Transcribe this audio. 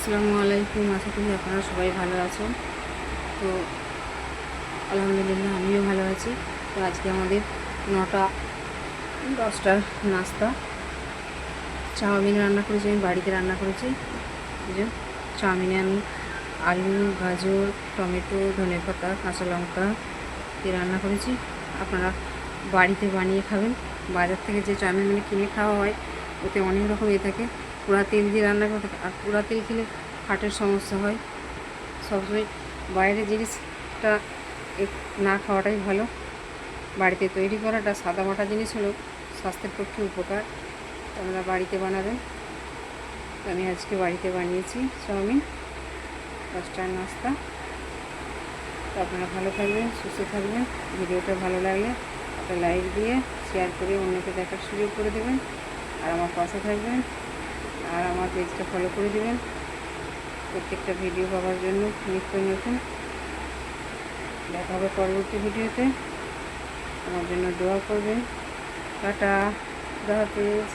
আসসালামু আলাইকুম। আশা করি আপনারা সবাই ভালো আছেন। তো আলহামদুলিল্লাহ আমিও ভালো আছি। তো আজকে আমাদের 9টা-10টার নাস্তা। চাউমিন রান্না করেছি, আমি বাড়িতে রান্না করেছি। এই যে চাউমিনে আমি আলু, গাজর, টমেটো, ধনেপাতা, কাঁচা লঙ্কা দিয়ে রান্না করেছি। আপনারা বাড়িতে বানিয়ে খাবেন। বাজার থেকে যে চাউমিনগুলো কিনে খাওয়া হয় ওতে অনেক রকম থাকে, পোড়া তেল দিয়ে রান্না করে থাকে, আর পোড়া তেল খেলে হার্টের সমস্যা হয়। সবসময় বাইরের জিনিসটা না খাওয়াটাই ভালো। বাড়িতে তৈরি করাটা সাদামাটা জিনিস হলো স্বাস্থ্যের পক্ষে উপকার। আপনারা বাড়িতে বানাবেন। তো আমি আজকে বাড়িতে বানিয়েছি চাউমিন, 10টার নাস্তা। তো আপনারা ভালো থাকবেন, সুস্থ থাকবেন। ভিডিওটা ভালো লাগলে একটা লাইক দিয়ে শেয়ার করে অন্যকে দেখার সুযোগ করে দেবেন, আর আমার পাশে থাকবেন, আর আমার পেজটা ফলো করে দেবেন প্রত্যেকটা ভিডিও পাওয়ার জন্য। নিত্য নতুন দেখা হবে পরবর্তী ভিডিওতে। আমার জন্য দোয়া করবেন। টাটা, খুদা হাফেজ।